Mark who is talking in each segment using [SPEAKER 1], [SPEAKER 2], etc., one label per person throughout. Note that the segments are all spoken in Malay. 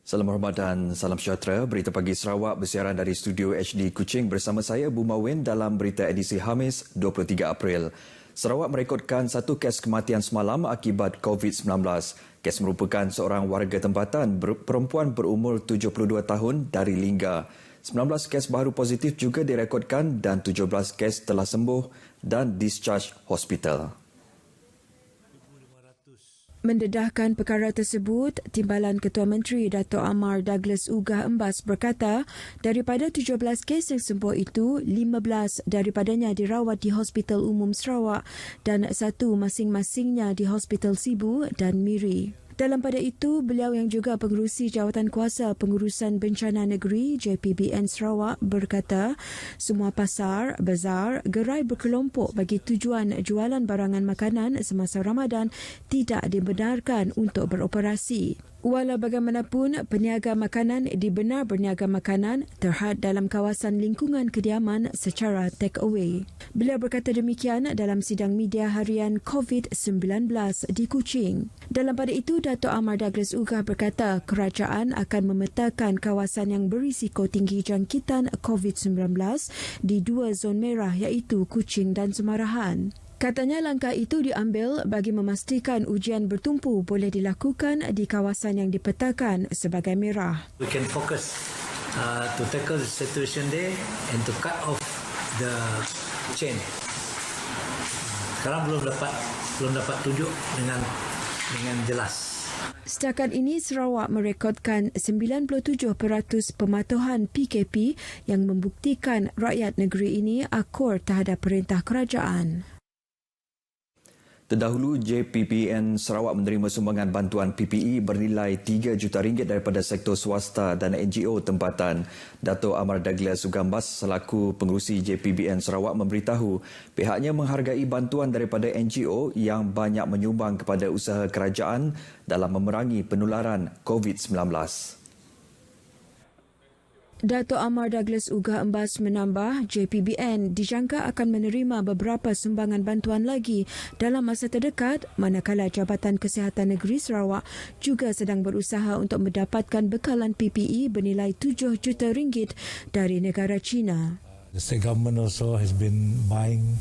[SPEAKER 1] Salam hormat dan salam sejahtera. Berita Pagi Sarawak bersiaran dari Studio HD Kuching bersama saya, Bu Mawin dalam berita edisi Khamis 23 April. Sarawak merekodkan satu kes kematian semalam akibat COVID-19. Kes merupakan seorang warga tempatan perempuan berumur 72 tahun dari Lingga. 19 kes baru positif juga direkodkan dan 17 kes telah sembuh dan discharge hospital.
[SPEAKER 2] Mendedahkan perkara tersebut, Timbalan Ketua Menteri Dato' Amar Douglas Ugah Embas berkata, daripada 17 kes yang sembuh itu, 15 daripadanya dirawat di Hospital Umum Sarawak dan satu masing-masingnya di Hospital Sibu dan Miri. Dalam pada itu, beliau yang juga pengerusi Jawatan Kuasa Pengurusan Bencana Negeri JPBN Sarawak berkata, semua pasar, bazar, gerai berkelompok bagi tujuan jualan barangan makanan semasa Ramadan tidak dibenarkan untuk beroperasi. Walau bagaimanapun, peniaga makanan dibenar berniaga makanan terhad dalam kawasan lingkungan kediaman secara take away. Beliau berkata demikian dalam sidang media harian COVID-19 di Kuching. Dalam pada itu, Dato' Amar Douglas Ugah berkata kerajaan akan memetakan kawasan yang berisiko tinggi jangkitan COVID-19 di dua zon merah iaitu Kuching dan Semarahan. Katanya langkah itu diambil bagi memastikan ujian bertumpu boleh dilakukan di kawasan yang dipetakan sebagai merah.
[SPEAKER 3] We can focus to tackle the situation there and to cut off the chain. Sekarang belum dapat tunjuk dengan jelas.
[SPEAKER 2] Setakat ini, Sarawak merekodkan 97% pematuhan PKP yang membuktikan rakyat negeri ini akur terhadap perintah kerajaan.
[SPEAKER 1] Terdahulu, JPBN Sarawak menerima sumbangan bantuan PPE bernilai RM3 juta daripada sektor swasta dan NGO tempatan. Dato' Amar Douglas Ugah Embas selaku pengerusi JPBN Sarawak memberitahu pihaknya menghargai bantuan daripada NGO yang banyak menyumbang kepada usaha kerajaan dalam memerangi penularan COVID-19.
[SPEAKER 2] Dato' Amar Douglas Ugah Embas menambah, JPBN dijangka akan menerima beberapa sumbangan bantuan lagi dalam masa terdekat, manakala Jabatan Kesihatan Negeri Sarawak juga sedang berusaha untuk mendapatkan bekalan PPE bernilai RM7 juta dari negara China.
[SPEAKER 4] The state government also has been buying.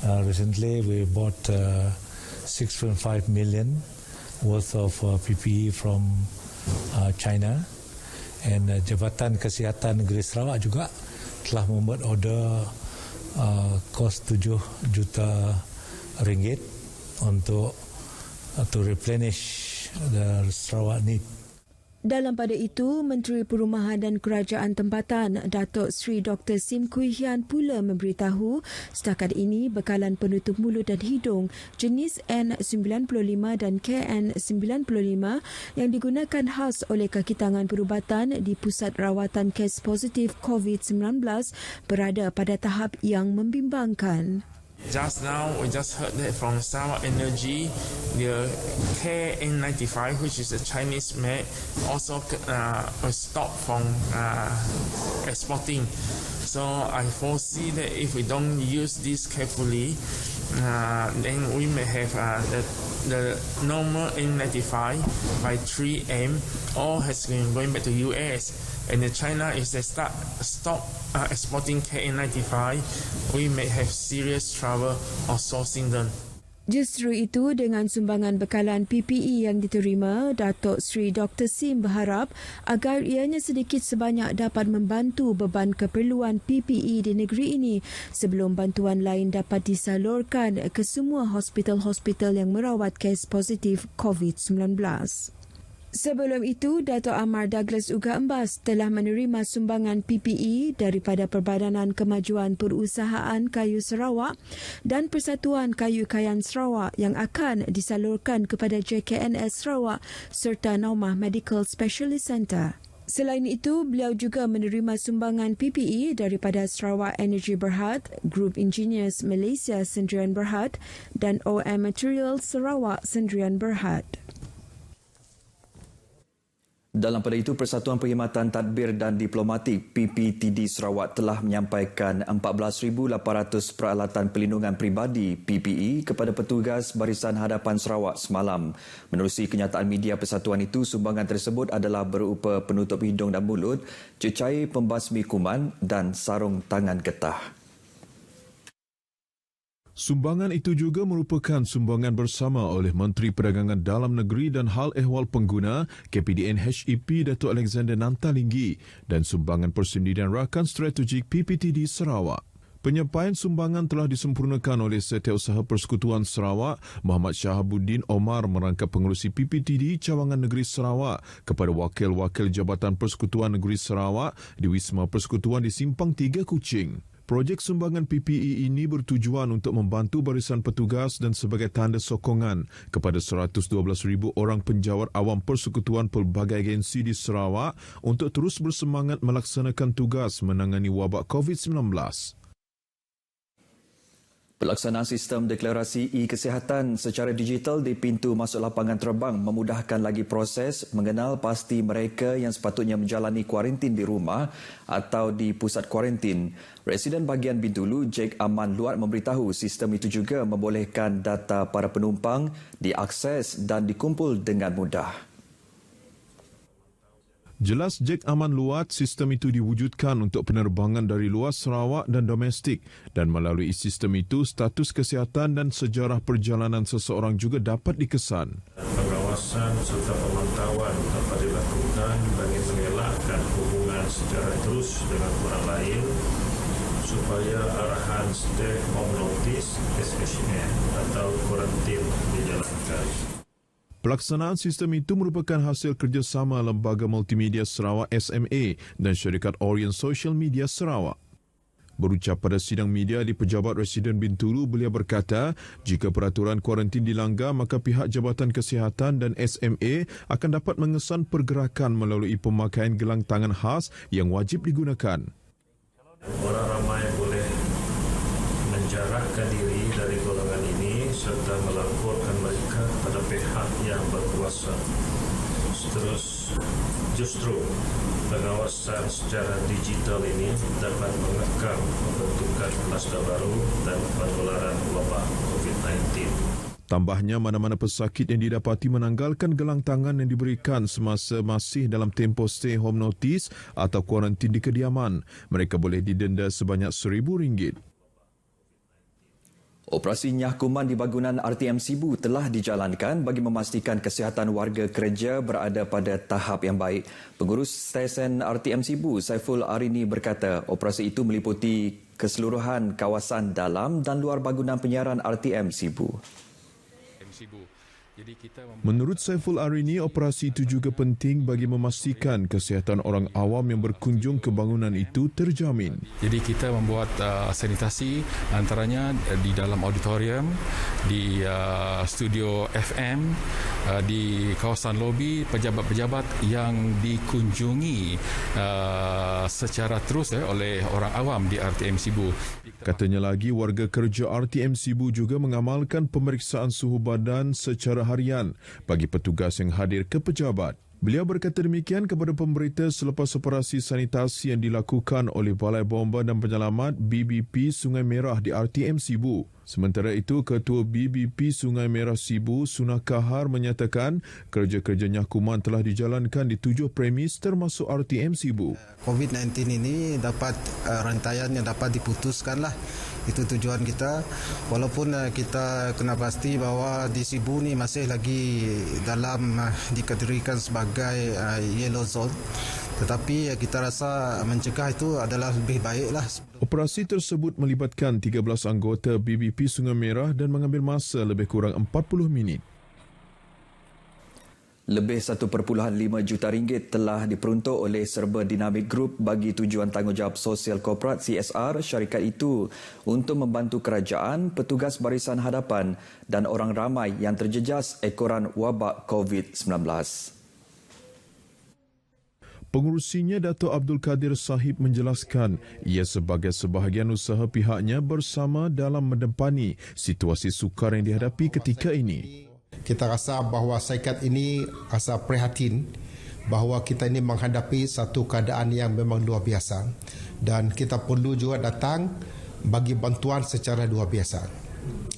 [SPEAKER 4] Recently, we bought 6.5 million worth of PPE from China. And Jabatan Kesihatan Negeri Sarawak juga telah membuat order kos RM7 juta untuk to replenish the Sarawak need.
[SPEAKER 2] Dalam pada itu, Menteri Perumahan dan Kerajaan Tempatan Datuk Seri Dr. Sim Kui Hian pula memberitahu setakat ini bekalan penutup mulut dan hidung jenis N95 dan KN95 yang digunakan khas oleh kaki tangan perubatan di Pusat Rawatan Kes Positif COVID-19 berada pada tahap yang membimbangkan.
[SPEAKER 5] Just now, we just heard that from Sarawak Energy, the KN95, which is a Chinese made, also was stopped from exporting. So I foresee that if we don't use this carefully, then we may have the normal N95 by 3M all has been going back to US. And China, if they stop exporting KN95, we may have serious trouble of sourcing them.
[SPEAKER 2] Justru itu, dengan sumbangan bekalan PPE yang diterima, Datuk Seri Dr. Sim berharap agar ianya sedikit sebanyak dapat membantu beban keperluan PPE di negeri ini sebelum bantuan lain dapat disalurkan ke semua hospital-hospital yang merawat kes positif COVID-19. Sebelum itu, Dato' Amar Douglas Ugah Embas telah menerima sumbangan PPE daripada Perbadanan Kemajuan Perusahaan Kayu Sarawak dan Persatuan Kayu Kayan Sarawak yang akan disalurkan kepada JKNS Sarawak serta Naumah Medical Specialist Centre. Selain itu, beliau juga menerima sumbangan PPE daripada Sarawak Energy Berhad, Group Engineers Malaysia Sendirian Berhad dan OM Materials Sarawak Sendirian Berhad.
[SPEAKER 1] Dalam pada itu, Persatuan Perkhidmatan Tadbir dan Diplomatik PPTD Sarawak telah menyampaikan 14,800 peralatan pelindungan peribadi PPE kepada petugas Barisan Hadapan Sarawak semalam. Menerusi kenyataan media persatuan itu, sumbangan tersebut adalah berupa penutup hidung dan mulut, cecair pembasmi kuman dan sarung tangan getah.
[SPEAKER 6] Sumbangan itu juga merupakan sumbangan bersama oleh Menteri Perdagangan Dalam Negeri dan Hal Ehwal Pengguna KPDN HEP Datuk Alexander Nantalinggi dan sumbangan persendirian rakan strategik PPTD Sarawak. Penyampaian sumbangan telah disempurnakan oleh Setiausaha Persekutuan Sarawak Muhammad Shahabuddin Omar merangkap pengerusi PPTD Cawangan Negeri Sarawak kepada wakil-wakil Jabatan Persekutuan Negeri Sarawak di Wisma Persekutuan di Simpang 3 Kuching. Projek sumbangan PPE ini bertujuan untuk membantu barisan petugas dan sebagai tanda sokongan kepada 112,000 orang penjawat awam persekutuan pelbagai agensi di Sarawak untuk terus bersemangat melaksanakan tugas menangani wabak COVID-19.
[SPEAKER 1] Pelaksanaan sistem deklarasi e-kesihatan secara digital di pintu masuk lapangan terbang memudahkan lagi proses mengenal pasti mereka yang sepatutnya menjalani kuarantin di rumah atau di pusat kuarantin. Residen bahagian Bintulu, Jake Aman Luat memberitahu sistem itu juga membolehkan data para penumpang diakses dan dikumpul dengan mudah.
[SPEAKER 6] Jelas Jake Aman Luat, sistem itu diwujudkan untuk penerbangan dari luar Sarawak dan domestik dan melalui sistem itu status kesihatan dan sejarah perjalanan seseorang juga dapat dikesan.
[SPEAKER 7] Pengawasan serta pemantauan dapat dilakukan bagi mengelakkan hubungan secara terus dengan orang lain supaya arahan Stay Home Notice SHN atau kuarantin dijalankan.
[SPEAKER 6] Pelaksanaan sistem itu merupakan hasil kerjasama Lembaga Multimedia Sarawak SMA dan syarikat Orient Social Media Sarawak. Berucap pada sidang media di Pejabat Residen Bintulu, beliau berkata, jika peraturan kuarantin dilanggar, maka pihak Jabatan Kesihatan dan SMA akan dapat mengesan pergerakan melalui pemakaian gelang tangan khas yang wajib digunakan.
[SPEAKER 7] Orang ramai boleh menjarakkan diri dari golongan ini serta melaporkan mereka pada pihak yang berkuasa. Justru pengawasan secara digital ini dapat mengekang pembentukan kluster baru dan penularan wabak COVID-19.
[SPEAKER 6] Tambahnya, mana-mana pesakit yang didapati menanggalkan gelang tangan yang diberikan semasa masih dalam tempoh stay home notice atau kuarantin di kediaman, mereka boleh didenda sebanyak RM1,000.
[SPEAKER 1] Operasi nyah kuman di bangunan RTM Sibu telah dijalankan bagi memastikan kesihatan warga kerja berada pada tahap yang baik. Pengurus stesen RTM Sibu, Saiful Arini berkata, operasi itu meliputi keseluruhan kawasan dalam dan luar bangunan penyiaran RTM Sibu.
[SPEAKER 6] Menurut Saiful Arini, operasi itu juga penting bagi memastikan kesihatan orang awam yang berkunjung ke bangunan itu terjamin.
[SPEAKER 8] Jadi kita membuat sanitasi antaranya di dalam auditorium, di studio FM, di kawasan lobi, pejabat-pejabat yang dikunjungi secara terus oleh orang awam di RTM Sibu.
[SPEAKER 6] Katanya lagi, warga kerja RTM Sibu juga mengamalkan pemeriksaan suhu badan secara harian bagi petugas yang hadir ke pejabat. Beliau berkata demikian kepada pemberita selepas operasi sanitasi yang dilakukan oleh Balai Bomba dan Penyelamat BBP Sungai Merah di RTM Sibu. Sementara itu, Ketua BBP Sungai Merah Sibu, Sunah Kahar, menyatakan kerja-kerja nyakuman telah dijalankan di 7 premis termasuk RTM Sibu.
[SPEAKER 9] COVID-19 ini dapat rantaian yang dapat diputuskanlah. Itu tujuan kita. Walaupun kita kena pasti bahawa di Sibu ni masih lagi dalam dikategorikan sebagai yellow zone. Tetapi kita rasa mencegah itu adalah lebih baiklah.
[SPEAKER 6] Operasi tersebut melibatkan 13 anggota BBP Sungai Merah dan mengambil masa lebih kurang 40 minit.
[SPEAKER 1] Lebih 1.5 juta ringgit telah diperuntuk oleh Serba Dynamic Group bagi tujuan tanggungjawab sosial korporat CSR syarikat itu untuk membantu kerajaan, petugas barisan hadapan dan orang ramai yang terjejas ekoran wabak COVID-19.
[SPEAKER 6] Pengurusinya Dato' Abdul Kadir Sahib menjelaskan ia sebagai sebahagian usaha pihaknya bersama dalam mendepani situasi sukar yang dihadapi ketika ini.
[SPEAKER 10] Kita rasa bahawa syarikat ini rasa prihatin bahawa kita ini menghadapi satu keadaan yang memang luar biasa dan kita perlu juga datang bagi bantuan secara luar biasa.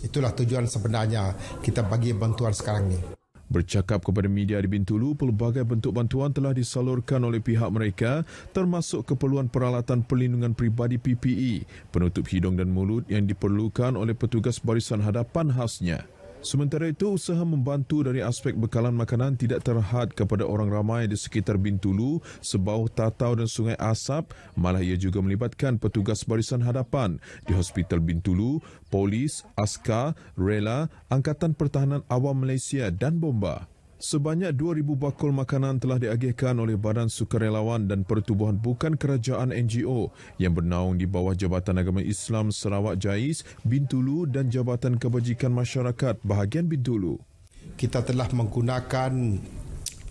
[SPEAKER 10] Itulah tujuan sebenarnya kita bagi bantuan sekarang ini.
[SPEAKER 6] Bercakap kepada media di Bintulu, pelbagai bentuk bantuan telah disalurkan oleh pihak mereka termasuk keperluan peralatan perlindungan peribadi PPE, penutup hidung dan mulut yang diperlukan oleh petugas barisan hadapan khasnya. Sementara itu, usaha membantu dari aspek bekalan makanan tidak terhad kepada orang ramai di sekitar Bintulu, Sebauh, Tatau dan Sungai Asap, malah ia juga melibatkan petugas barisan hadapan di Hospital Bintulu, Polis, Askar, Rela, Angkatan Pertahanan Awam Malaysia dan Bomba. Sebanyak 2,000 bakul makanan telah diagihkan oleh Badan Sukarelawan dan Pertubuhan Bukan Kerajaan NGO yang bernaung di bawah Jabatan Agama Islam Sarawak JAIS, Bintulu dan Jabatan Kebajikan Masyarakat bahagian Bintulu.
[SPEAKER 10] Kita telah menggunakan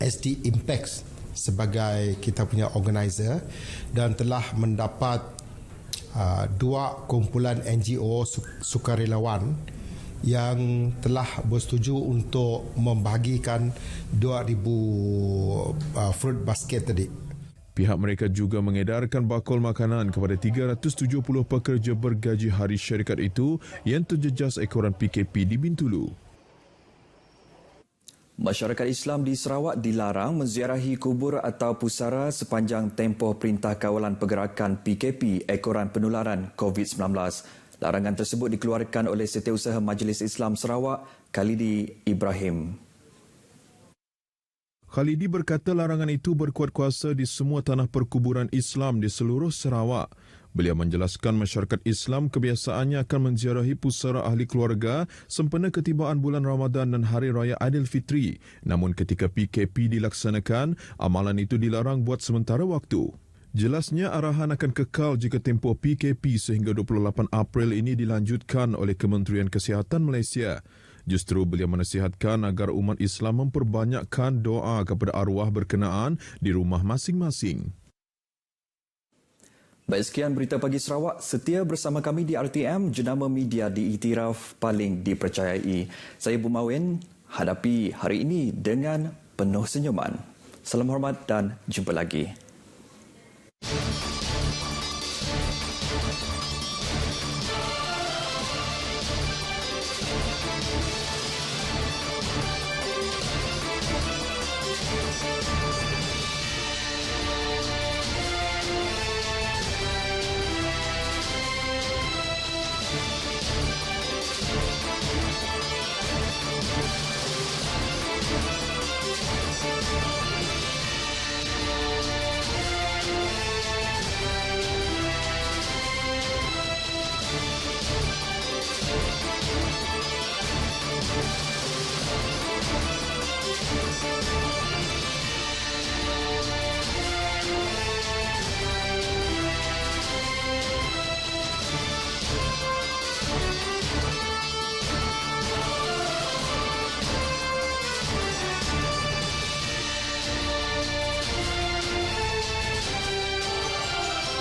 [SPEAKER 10] SD Impact sebagai kita punya organizer dan telah mendapat dua kumpulan NGO sukarelawan yang telah bersetuju untuk membahagikan 2,000 fruit basket tadi.
[SPEAKER 6] Pihak mereka juga mengedarkan bakul makanan kepada 370 pekerja bergaji hari syarikat itu yang terjejas ekoran PKP di Bintulu.
[SPEAKER 1] Masyarakat Islam di Sarawak dilarang menziarahi kubur atau pusara sepanjang tempoh Perintah Kawalan Pergerakan PKP ekoran penularan COVID-19. Larangan tersebut dikeluarkan oleh Setiausaha Majlis Islam Sarawak, Khalidi Ibrahim.
[SPEAKER 6] Khalidi berkata larangan itu berkuat kuasa di semua tanah perkuburan Islam di seluruh Sarawak. Beliau menjelaskan masyarakat Islam kebiasaannya akan menziarahi pusara ahli keluarga sempena ketibaan bulan Ramadan dan Hari Raya Aidilfitri. Namun ketika PKP dilaksanakan, amalan itu dilarang buat sementara waktu. Jelasnya arahan akan kekal jika tempoh PKP sehingga 28 April ini dilanjutkan oleh Kementerian Kesihatan Malaysia. Justru beliau menasihatkan agar umat Islam memperbanyakkan doa kepada arwah berkenaan di rumah masing-masing.
[SPEAKER 1] Baik, sekian Berita Pagi Sarawak. Setia bersama kami di RTM, jenama media diiktiraf paling dipercayai. Saya Bumawen, hadapi hari ini dengan penuh senyuman. Salam hormat dan jumpa lagi.